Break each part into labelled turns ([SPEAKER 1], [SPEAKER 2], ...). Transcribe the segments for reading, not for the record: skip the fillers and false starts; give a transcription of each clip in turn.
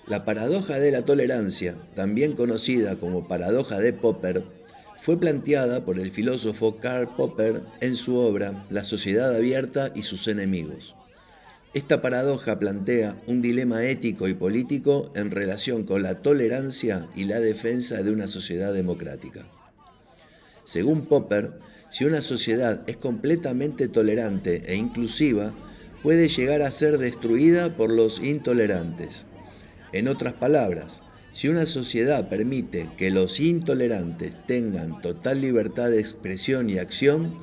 [SPEAKER 1] La paradoja de la tolerancia, también conocida como paradoja de Popper, fue planteada por el filósofo Karl Popper en su obra La sociedad abierta y sus enemigos. Esta paradoja plantea un dilema ético y político en relación con la tolerancia y la defensa de una sociedad democrática. Según Popper, si una sociedad es completamente tolerante e inclusiva, puede llegar a ser destruida por los intolerantes. En otras palabras, si una sociedad permite que los intolerantes tengan total libertad de expresión y acción,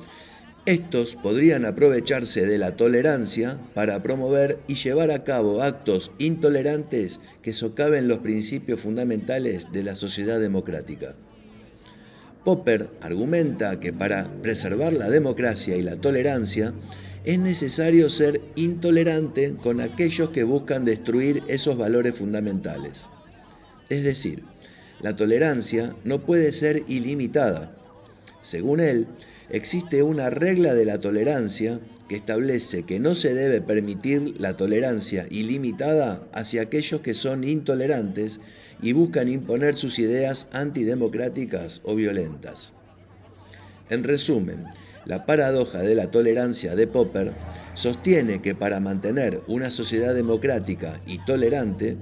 [SPEAKER 1] estos podrían aprovecharse de la tolerancia para promover y llevar a cabo actos intolerantes que socaven los principios fundamentales de la sociedad democrática. Popper argumenta que para preservar la democracia y la tolerancia es necesario ser intolerante con aquellos que buscan destruir esos valores fundamentales. Es decir, la tolerancia no puede ser ilimitada. Según él, existe una regla de la tolerancia que establece que no se debe permitir la tolerancia ilimitada hacia aquellos que son intolerantes y buscan imponer sus ideas antidemocráticas o violentas. En resumen, la paradoja de la tolerancia de Popper sostiene que para mantener una sociedad democrática y tolerante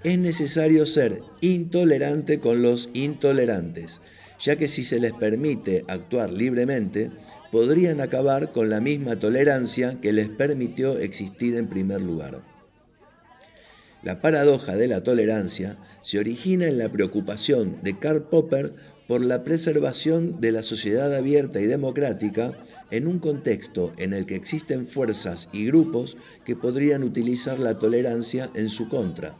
[SPEAKER 1] es necesario ser intolerante con los intolerantes, ya que si se les permite actuar libremente, podrían acabar con la misma tolerancia que les permitió existir en primer lugar. La paradoja de la tolerancia se origina en la preocupación de Karl Popper por la preservación de la sociedad abierta y democrática en un contexto en el que existen fuerzas y grupos que podrían utilizar la tolerancia en su contra.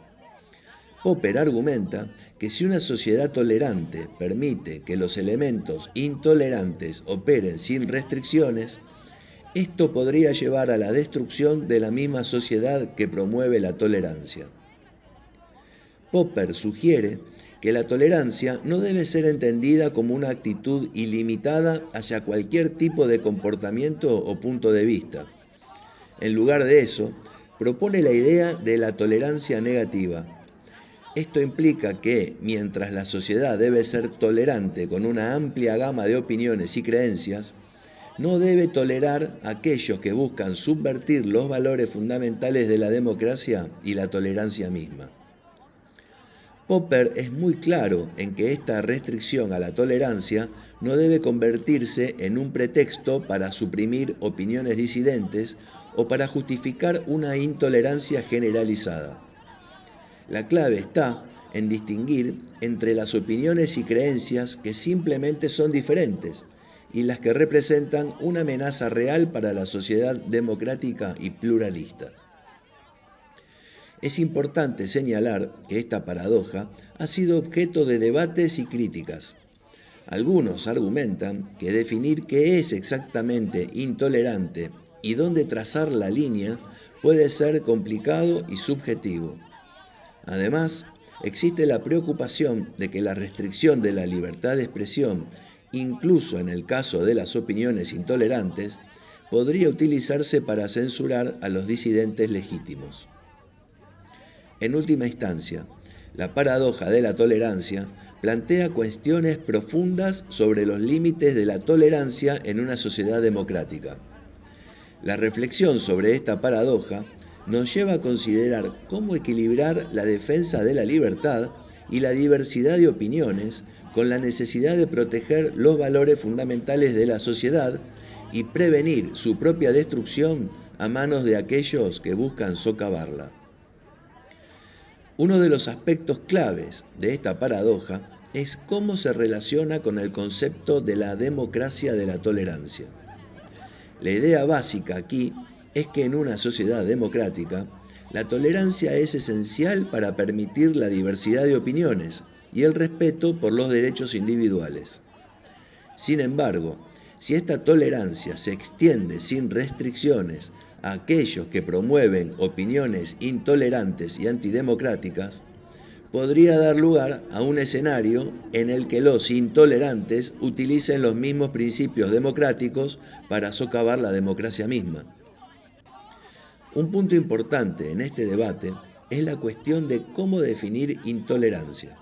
[SPEAKER 1] Popper argumenta que si una sociedad tolerante permite que los elementos intolerantes operen sin restricciones, esto podría llevar a la destrucción de la misma sociedad que promueve la tolerancia. Popper sugiere que la tolerancia no debe ser entendida como una actitud ilimitada hacia cualquier tipo de comportamiento o punto de vista. En lugar de eso, propone la idea de la tolerancia negativa. Esto implica que, mientras la sociedad debe ser tolerante con una amplia gama de opiniones y creencias, no debe tolerar a aquellos que buscan subvertir los valores fundamentales de la democracia y la tolerancia misma. Popper es muy claro en que esta restricción a la tolerancia no debe convertirse en un pretexto para suprimir opiniones disidentes o para justificar una intolerancia generalizada. La clave está en distinguir entre las opiniones y creencias que simplemente son diferentes y las que representan una amenaza real para la sociedad democrática y pluralista. Es importante señalar que esta paradoja ha sido objeto de debates y críticas. Algunos argumentan que definir qué es exactamente intolerante y dónde trazar la línea puede ser complicado y subjetivo. Además, existe la preocupación de que la restricción de la libertad de expresión, incluso en el caso de las opiniones intolerantes, podría utilizarse para censurar a los disidentes legítimos. En última instancia, la paradoja de la tolerancia plantea cuestiones profundas sobre los límites de la tolerancia en una sociedad democrática. La reflexión sobre esta paradoja nos lleva a considerar cómo equilibrar la defensa de la libertad y la diversidad de opiniones con la necesidad de proteger los valores fundamentales de la sociedad y prevenir su propia destrucción a manos de aquellos que buscan socavarla. Uno de los aspectos claves de esta paradoja es cómo se relaciona con el concepto de la democracia de la tolerancia. La idea básica aquí es que en una sociedad democrática, la tolerancia es esencial para permitir la diversidad de opiniones y el respeto por los derechos individuales. Sin embargo, si esta tolerancia se extiende sin restricciones a aquellos que promueven opiniones intolerantes y antidemocráticas, podría dar lugar a un escenario en el que los intolerantes utilicen los mismos principios democráticos para socavar la democracia misma. Un punto importante en este debate es la cuestión de cómo definir intolerancia.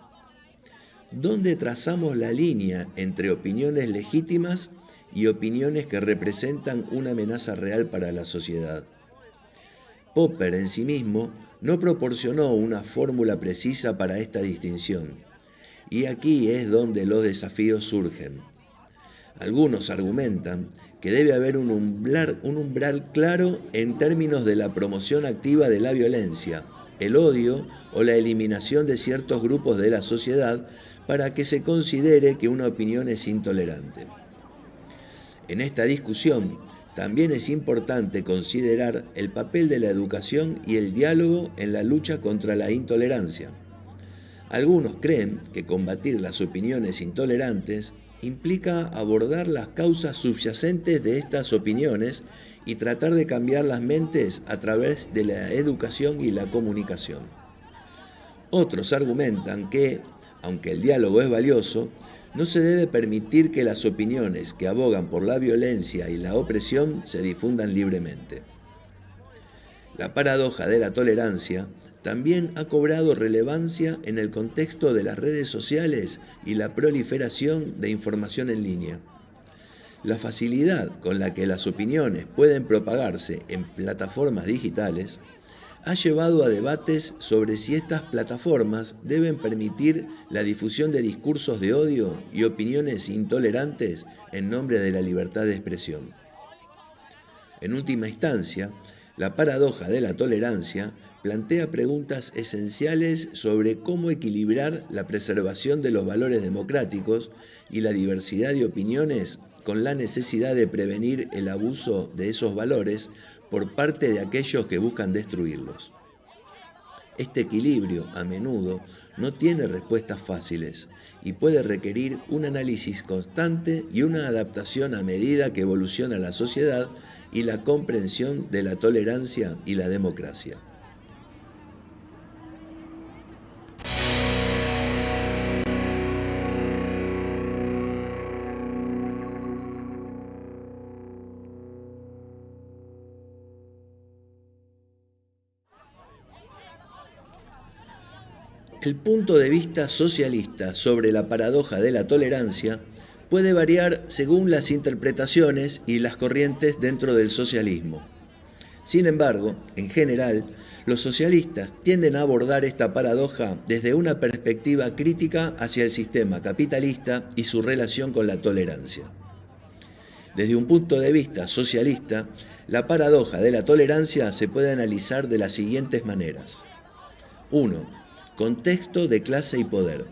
[SPEAKER 1] ¿Dónde trazamos la línea entre opiniones legítimas y opiniones que representan una amenaza real para la sociedad? Popper en sí mismo no proporcionó una fórmula precisa para esta distinción, y aquí es donde los desafíos surgen. Algunos argumentan que debe haber un umbral claro en términos de la promoción activa de la violencia, el odio o la eliminación de ciertos grupos de la sociedad para que se considere que una opinión es intolerante. En esta discusión, también es importante considerar el papel de la educación y el diálogo en la lucha contra la intolerancia. Algunos creen que combatir las opiniones intolerantes implica abordar las causas subyacentes de estas opiniones y tratar de cambiar las mentes a través de la educación y la comunicación. Otros argumentan que, aunque el diálogo es valioso, no se debe permitir que las opiniones que abogan por la violencia y la opresión se difundan libremente. La paradoja de la tolerancia también ha cobrado relevancia en el contexto de las redes sociales y la proliferación de información en línea. La facilidad con la que las opiniones pueden propagarse en plataformas digitales ha llevado a debates sobre si estas plataformas deben permitir la difusión de discursos de odio y opiniones intolerantes en nombre de la libertad de expresión. En última instancia, la paradoja de la tolerancia plantea preguntas esenciales sobre cómo equilibrar la preservación de los valores democráticos y la diversidad de opiniones con la necesidad de prevenir el abuso de esos valores por parte de aquellos que buscan destruirlos. Este equilibrio, a menudo, no tiene respuestas fáciles y puede requerir un análisis constante y una adaptación a medida que evoluciona la sociedad y la comprensión de la tolerancia y la democracia. El punto de vista socialista sobre la paradoja de la tolerancia puede variar según las interpretaciones y las corrientes dentro del socialismo. Sin embargo, en general, los socialistas tienden a abordar esta paradoja desde una perspectiva crítica hacia el sistema capitalista y su relación con la tolerancia. Desde un punto de vista socialista, la paradoja de la tolerancia se puede analizar de las siguientes maneras. 1. Contexto de clase y poder.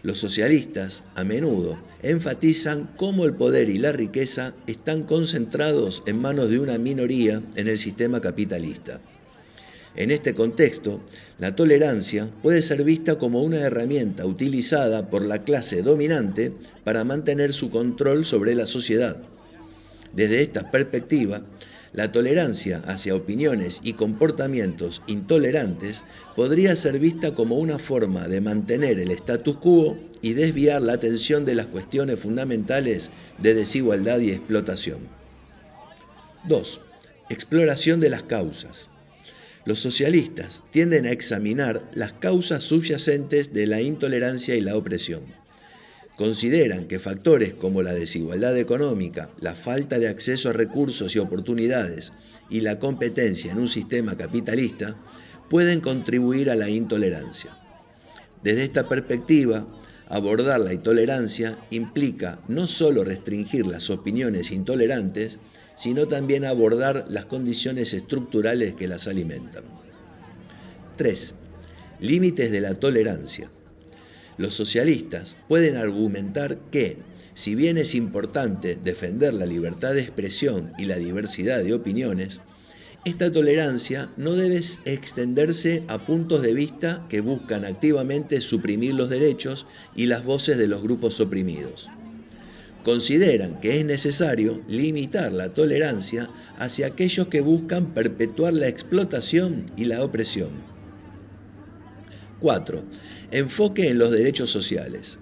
[SPEAKER 1] Los socialistas, a menudo, enfatizan cómo el poder y la riqueza están concentrados en manos de una minoría en el sistema capitalista. En este contexto, la tolerancia puede ser vista como una herramienta utilizada por la clase dominante para mantener su control sobre la sociedad. Desde esta perspectiva, la tolerancia hacia opiniones y comportamientos intolerantes podría ser vista como una forma de mantener el status quo y desviar la atención de las cuestiones fundamentales de desigualdad y explotación. 2. Exploración de las causas. Los socialistas tienden a examinar las causas subyacentes de la intolerancia y la opresión. Consideran que factores como la desigualdad económica, la falta de acceso a recursos y oportunidades y la competencia en un sistema capitalista pueden contribuir a la intolerancia. Desde esta perspectiva, abordar la intolerancia implica no solo restringir las opiniones intolerantes, sino también abordar las condiciones estructurales que las alimentan. 3. Límites de la tolerancia. Los socialistas pueden argumentar que, si bien es importante defender la libertad de expresión y la diversidad de opiniones, esta tolerancia no debe extenderse a puntos de vista que buscan activamente suprimir los derechos y las voces de los grupos oprimidos. Consideran que es necesario limitar la tolerancia hacia aquellos que buscan perpetuar la explotación y la opresión. 4. Enfoque en los derechos sociales.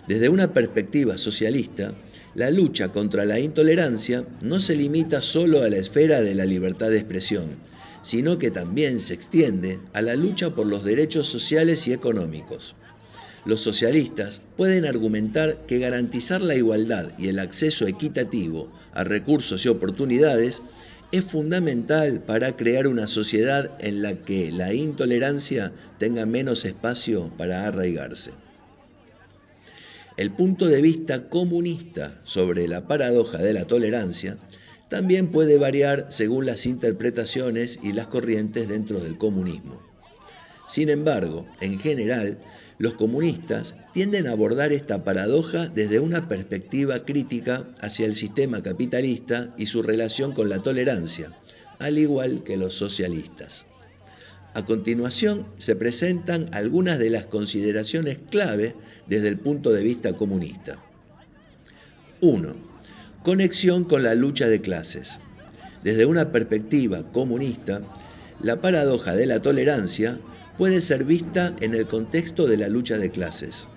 [SPEAKER 1] Desde una perspectiva socialista, La lucha contra la intolerancia no se limita solo a la esfera de la libertad de expresión, sino que también se extiende a la lucha por los derechos sociales y económicos. Los socialistas pueden argumentar que garantizar la igualdad y el acceso equitativo a recursos y oportunidades es fundamental para crear una sociedad en la que la intolerancia tenga menos espacio para arraigarse. El punto de vista comunista sobre la paradoja de la tolerancia también puede variar según las interpretaciones y las corrientes dentro del comunismo. Sin embargo, en general, los comunistas tienden a abordar esta paradoja desde una perspectiva crítica hacia el sistema capitalista y su relación con la tolerancia, al igual que los socialistas. A continuación se presentan algunas de las consideraciones clave desde el punto de vista comunista. 1. Conexión con la lucha de clases. Desde una perspectiva comunista, la paradoja de la tolerancia puede ser vista en el contexto de la lucha de clases.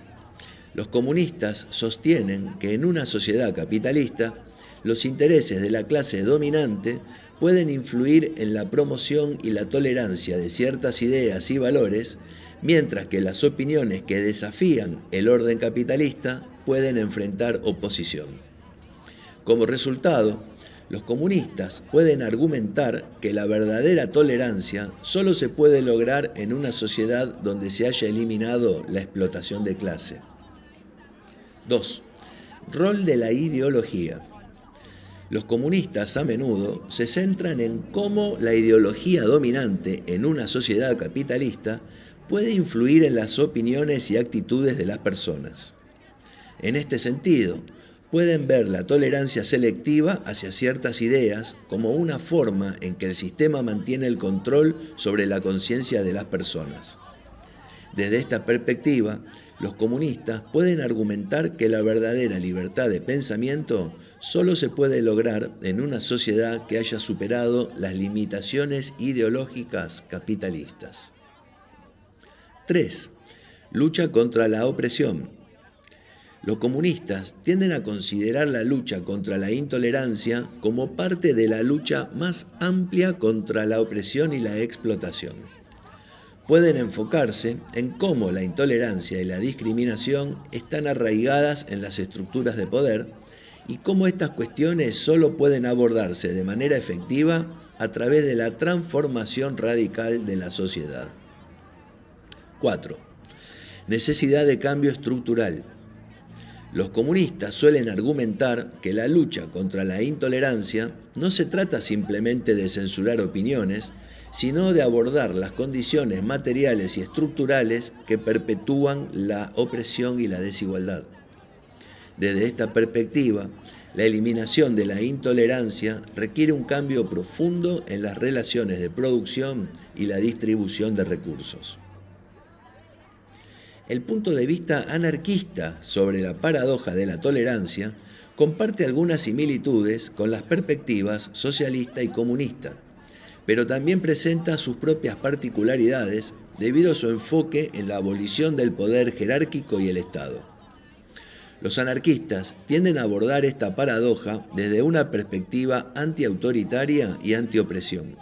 [SPEAKER 1] Los comunistas sostienen que en una sociedad capitalista, los intereses de la clase dominante pueden influir en la promoción y la tolerancia de ciertas ideas y valores, mientras que las opiniones que desafían el orden capitalista pueden enfrentar oposición. Como resultado, los comunistas pueden argumentar que la verdadera tolerancia solo se puede lograr en una sociedad donde se haya eliminado la explotación de clase. 2. Rol de la ideología. Los comunistas a menudo se centran en cómo la ideología dominante en una sociedad capitalista puede influir en las opiniones y actitudes de las personas. En este sentido, pueden ver la tolerancia selectiva hacia ciertas ideas como una forma en que el sistema mantiene el control sobre la conciencia de las personas. Desde esta perspectiva, los comunistas pueden argumentar que la verdadera libertad de pensamiento solo se puede lograr en una sociedad que haya superado las limitaciones ideológicas capitalistas. 3. Lucha contra la opresión. Los comunistas tienden a considerar la lucha contra la intolerancia como parte de la lucha más amplia contra la opresión y la explotación. Pueden enfocarse en cómo la intolerancia y la discriminación están arraigadas en las estructuras de poder y cómo estas cuestiones solo pueden abordarse de manera efectiva a través de la transformación radical de la sociedad. 4. Necesidad de cambio estructural. Los comunistas suelen argumentar que la lucha contra la intolerancia no se trata simplemente de censurar opiniones, sino de abordar las condiciones materiales y estructurales que perpetúan la opresión y la desigualdad. Desde esta perspectiva, la eliminación de la intolerancia requiere un cambio profundo en las relaciones de producción y la distribución de recursos. El punto de vista anarquista sobre la paradoja de la tolerancia comparte algunas similitudes con las perspectivas socialista y comunista, pero también presenta sus propias particularidades debido a su enfoque en la abolición del poder jerárquico y el Estado. Los anarquistas tienden a abordar esta paradoja desde una perspectiva antiautoritaria y antiopresión.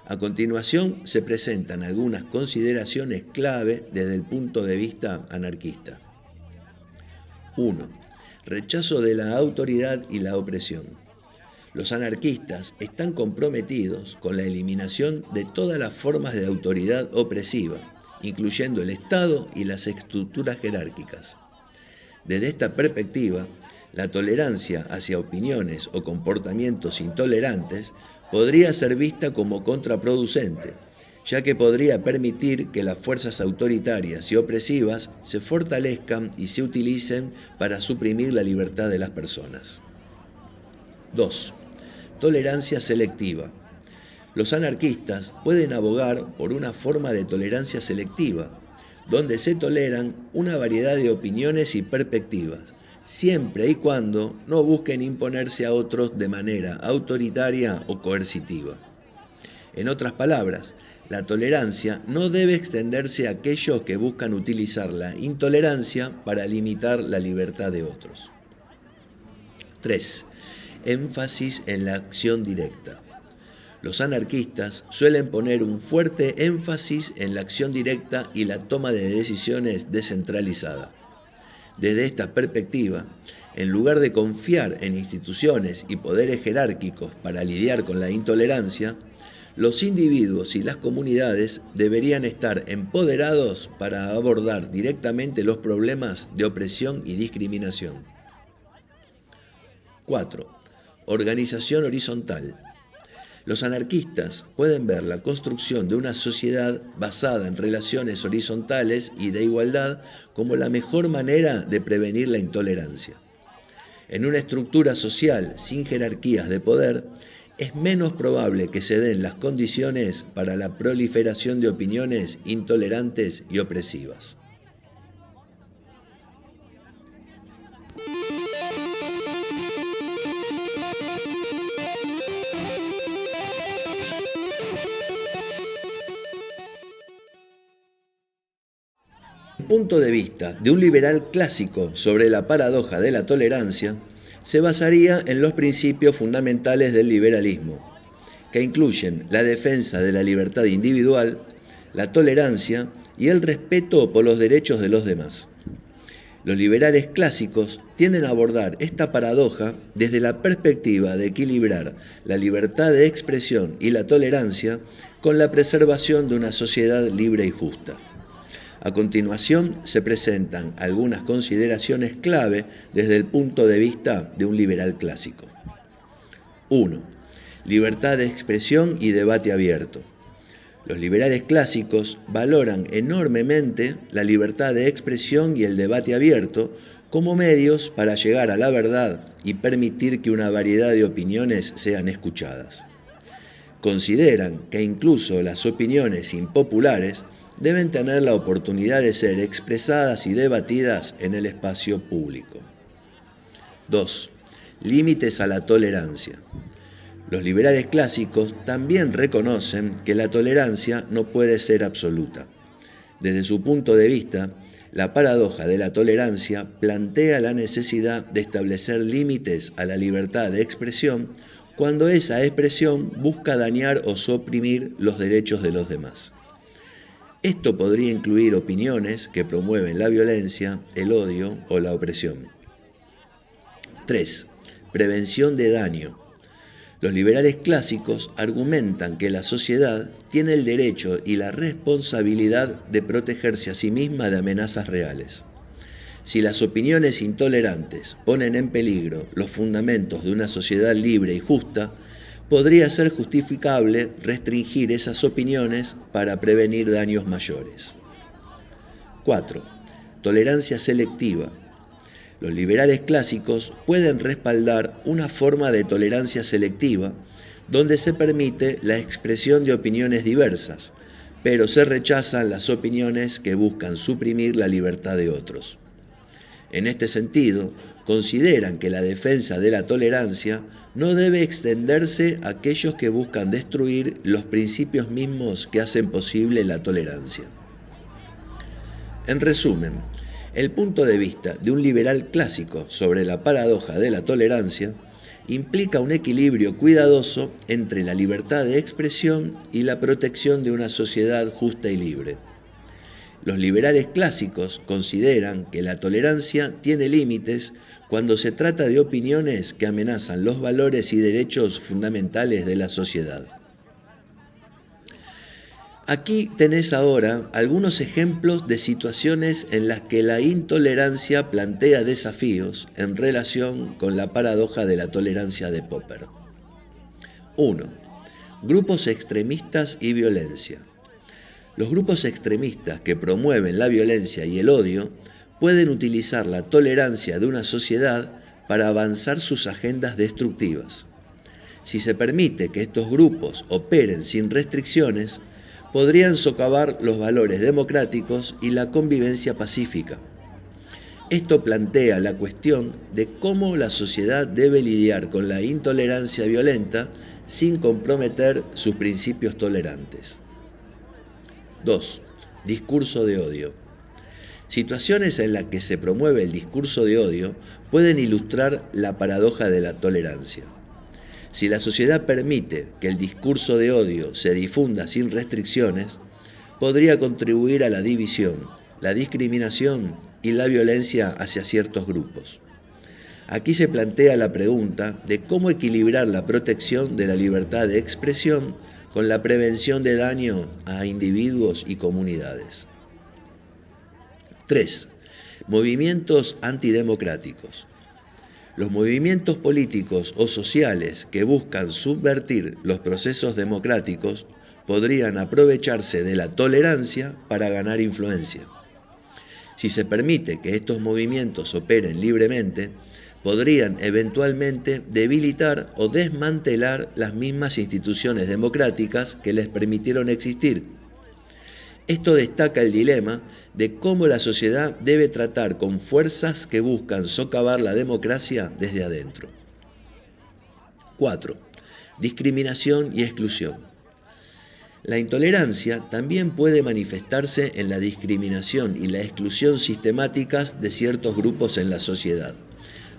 [SPEAKER 1] A continuación se presentan algunas consideraciones clave desde el punto de vista anarquista. 1. Rechazo de la autoridad y la opresión. Los anarquistas están comprometidos con la eliminación de todas las formas de autoridad opresiva, incluyendo el Estado y las estructuras jerárquicas. Desde esta perspectiva, la tolerancia hacia opiniones o comportamientos intolerantes podría ser vista como contraproducente, ya que podría permitir que las fuerzas autoritarias y opresivas se fortalezcan y se utilicen para suprimir la libertad de las personas. 2. Tolerancia selectiva. Los anarquistas pueden abogar por una forma de tolerancia selectiva, donde se toleran una variedad de opiniones y perspectivas, siempre y cuando no busquen imponerse a otros de manera autoritaria o coercitiva. En otras palabras, la tolerancia no debe extenderse a aquellos que buscan utilizar la intolerancia para limitar la libertad de otros. 3. Énfasis en la acción directa. Los anarquistas suelen poner un fuerte énfasis en la acción directa y la toma de decisiones descentralizada. Desde esta perspectiva, en lugar de confiar en instituciones y poderes jerárquicos para lidiar con la intolerancia, los individuos y las comunidades deberían estar empoderados para abordar directamente los problemas de opresión y discriminación. 4. Organización horizontal. Los anarquistas pueden ver la construcción de una sociedad basada en relaciones horizontales y de igualdad como la mejor manera de prevenir la intolerancia. En una estructura social sin jerarquías de poder, es menos probable que se den las condiciones para la proliferación de opiniones intolerantes y opresivas. El punto de vista de un liberal clásico sobre la paradoja de la tolerancia se basaría en los principios fundamentales del liberalismo, que incluyen la defensa de la libertad individual, la tolerancia y el respeto por los derechos de los demás. Los liberales clásicos tienden a abordar esta paradoja desde la perspectiva de equilibrar la libertad de expresión y la tolerancia con la preservación de una sociedad libre y justa. A continuación se presentan algunas consideraciones clave desde el punto de vista de un liberal clásico. 1. Libertad de expresión y debate abierto. Los liberales clásicos valoran enormemente la libertad de expresión y el debate abierto como medios para llegar a la verdad y permitir que una variedad de opiniones sean escuchadas. Consideran que incluso las opiniones impopulares deben tener la oportunidad de ser expresadas y debatidas en el espacio público. 2. Límites a la tolerancia. Los liberales clásicos también reconocen que la tolerancia no puede ser absoluta. Desde su punto de vista, la paradoja de la tolerancia plantea la necesidad de establecer límites a la libertad de expresión cuando esa expresión busca dañar o suprimir los derechos de los demás. Esto podría incluir opiniones que promueven la violencia, el odio o la opresión. 3. Prevención de daño. Los liberales clásicos argumentan que la sociedad tiene el derecho y la responsabilidad de protegerse a sí misma de amenazas reales. Si las opiniones intolerantes ponen en peligro los fundamentos de una sociedad libre y justa, podría ser justificable restringir esas opiniones para prevenir daños mayores. 4. Tolerancia selectiva. Los liberales clásicos pueden respaldar una forma de tolerancia selectiva donde se permite la expresión de opiniones diversas, pero se rechazan las opiniones que buscan suprimir la libertad de otros. En este sentido, consideran que la defensa de la tolerancia no debe extenderse a aquellos que buscan destruir los principios mismos que hacen posible la tolerancia. En resumen, el punto de vista de un liberal clásico sobre la paradoja de la tolerancia implica un equilibrio cuidadoso entre la libertad de expresión y la protección de una sociedad justa y libre. Los liberales clásicos consideran que la tolerancia tiene límites cuando se trata de opiniones que amenazan los valores y derechos fundamentales de la sociedad. Aquí tenés ahora algunos ejemplos de situaciones en las que la intolerancia plantea desafíos en relación con la paradoja de la tolerancia de Popper. 1. Grupos extremistas y violencia. Los grupos extremistas que promueven la violencia y el odio pueden utilizar la tolerancia de una sociedad para avanzar sus agendas destructivas. Si se permite que estos grupos operen sin restricciones, podrían socavar los valores democráticos y la convivencia pacífica. Esto plantea la cuestión de cómo la sociedad debe lidiar con la intolerancia violenta sin comprometer sus principios tolerantes. 2. Discurso de odio. Situaciones en las que se promueve el discurso de odio pueden ilustrar la paradoja de la tolerancia. Si la sociedad permite que el discurso de odio se difunda sin restricciones, podría contribuir a la división, la discriminación y la violencia hacia ciertos grupos. Aquí se plantea la pregunta de cómo equilibrar la protección de la libertad de expresión con la prevención de daño a individuos y comunidades. 3. Movimientos antidemocráticos. Los movimientos políticos o sociales que buscan subvertir los procesos democráticos podrían aprovecharse de la tolerancia para ganar influencia. Si se permite que estos movimientos operen libremente, podrían eventualmente debilitar o desmantelar las mismas instituciones democráticas que les permitieron existir. Esto destaca el dilema de cómo la sociedad debe tratar con fuerzas que buscan socavar la democracia desde adentro. 4. Discriminación y exclusión. La intolerancia también puede manifestarse en la discriminación y la exclusión sistemáticas de ciertos grupos en la sociedad,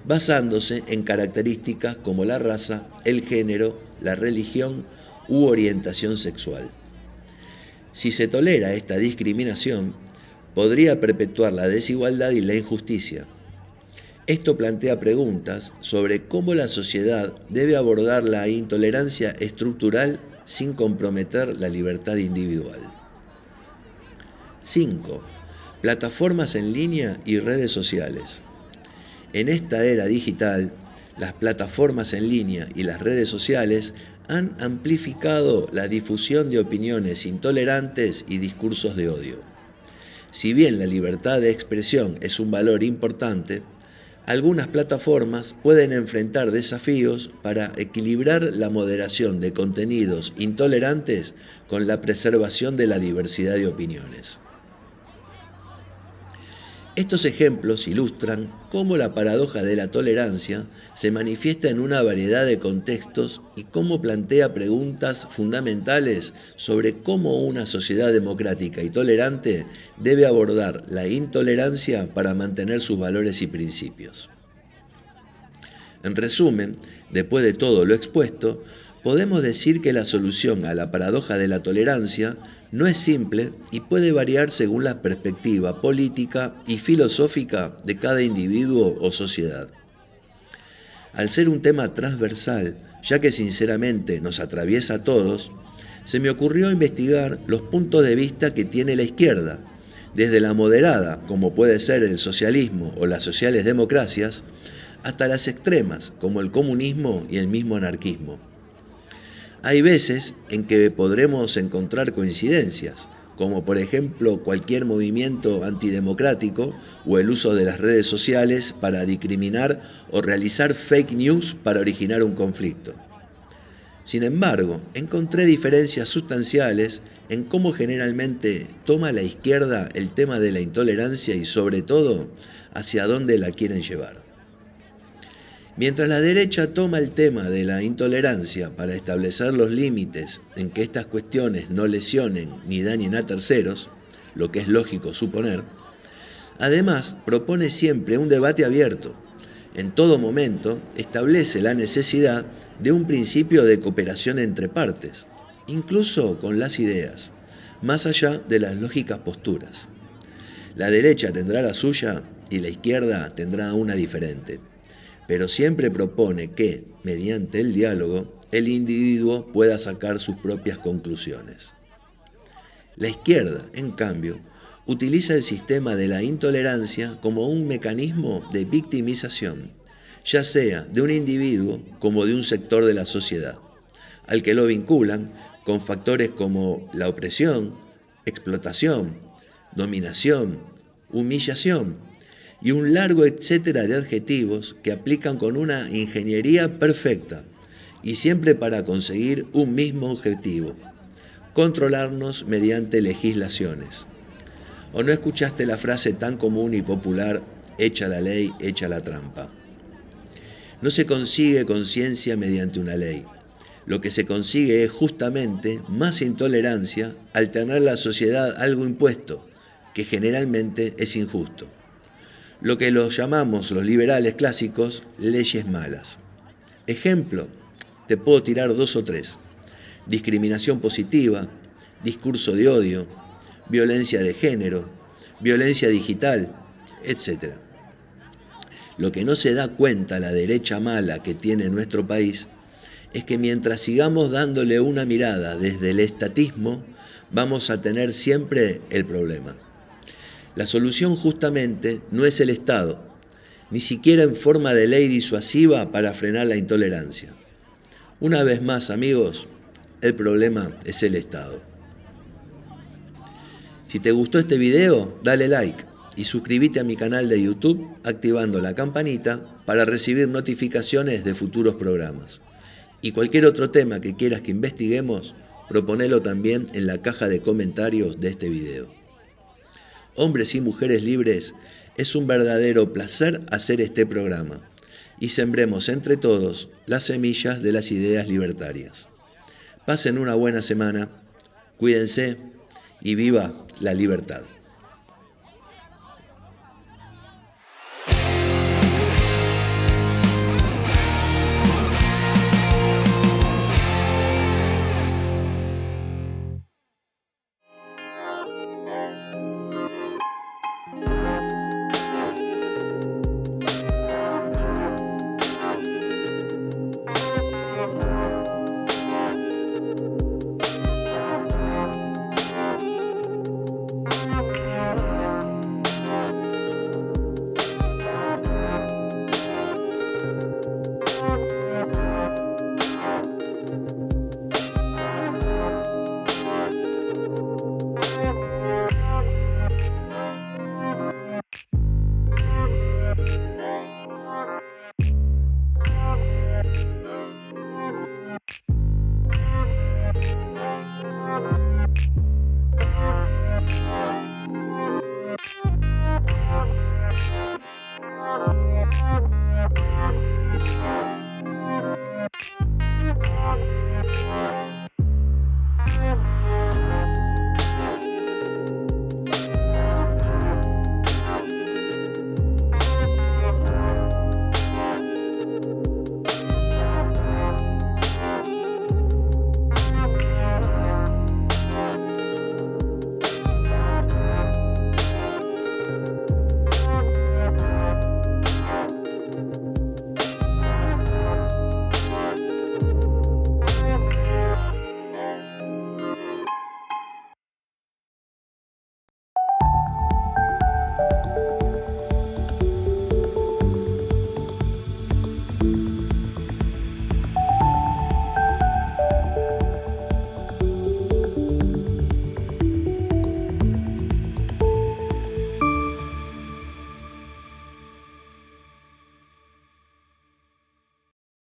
[SPEAKER 1] basándose en características como la raza, el género, la religión u orientación sexual. Si se tolera esta discriminación, podría perpetuar la desigualdad y la injusticia. Esto plantea preguntas sobre cómo la sociedad debe abordar la intolerancia estructural sin comprometer la libertad individual. 5. Plataformas en línea y redes sociales. En esta era digital, las plataformas en línea y las redes sociales han amplificado la difusión de opiniones intolerantes y discursos de odio. Si bien la libertad de expresión es un valor importante, algunas plataformas pueden enfrentar desafíos para equilibrar la moderación de contenidos intolerantes con la preservación de la diversidad de opiniones. Estos ejemplos ilustran cómo la paradoja de la tolerancia se manifiesta en una variedad de contextos y cómo plantea preguntas fundamentales sobre cómo una sociedad democrática y tolerante debe abordar la intolerancia para mantener sus valores y principios. En resumen, después de todo lo expuesto, podemos decir que la solución a la paradoja de la tolerancia no es simple y puede variar según la perspectiva política y filosófica de cada individuo o sociedad. Al ser un tema transversal, ya que sinceramente nos atraviesa a todos, se me ocurrió investigar los puntos de vista que tiene la izquierda, desde la moderada, como puede ser el socialismo o las sociales democracias, hasta las extremas, como el comunismo y el mismo anarquismo. Hay veces en que podremos encontrar coincidencias, como por ejemplo cualquier movimiento antidemocrático o el uso de las redes sociales para discriminar o realizar fake news para originar un conflicto. Sin embargo, encontré diferencias sustanciales en cómo generalmente toma la izquierda el tema de la intolerancia y sobre todo hacia dónde la quieren llevar. Mientras la derecha toma el tema de la intolerancia para establecer los límites en que estas cuestiones no lesionen ni dañen a terceros, lo que es lógico suponer, además propone siempre un debate abierto. En todo momento establece la necesidad de un principio de cooperación entre partes, incluso con las ideas, más allá de las lógicas posturas. La derecha tendrá la suya y la izquierda tendrá una diferente, pero siempre propone que, mediante el diálogo, el individuo pueda sacar sus propias conclusiones. La izquierda, en cambio, utiliza el sistema de la intolerancia como un mecanismo de victimización, ya sea de un individuo como de un sector de la sociedad, al que lo vinculan con factores como la opresión, explotación, dominación, humillación, y un largo etcétera de adjetivos que aplican con una ingeniería perfecta y siempre para conseguir un mismo objetivo: controlarnos mediante legislaciones. ¿O no escuchaste la frase tan común y popular, hecha la ley, hecha la trampa? No se consigue conciencia mediante una ley. Lo que se consigue es justamente más intolerancia al tener la sociedad algo impuesto, que generalmente es injusto. Lo que los llamamos los liberales clásicos, leyes malas. Ejemplo, te puedo tirar 2 o 3. Discriminación positiva, discurso de odio, violencia de género, violencia digital, etc. Lo que no se da cuenta la derecha mala que tiene nuestro país es que mientras sigamos dándole una mirada desde el estatismo, vamos a tener siempre el problema. La solución justamente no es el Estado, ni siquiera en forma de ley disuasiva para frenar la intolerancia. Una vez más, amigos, el problema es el Estado. Si te gustó este video, dale like y suscríbete a mi canal de YouTube activando la campanita para recibir notificaciones de futuros programas. Y cualquier otro tema que quieras que investiguemos, proponelo también en la caja de comentarios de este video. Hombres y mujeres libres, es un verdadero placer hacer este programa y sembremos entre todos las semillas de las ideas libertarias. Pasen una buena semana, cuídense y viva la libertad.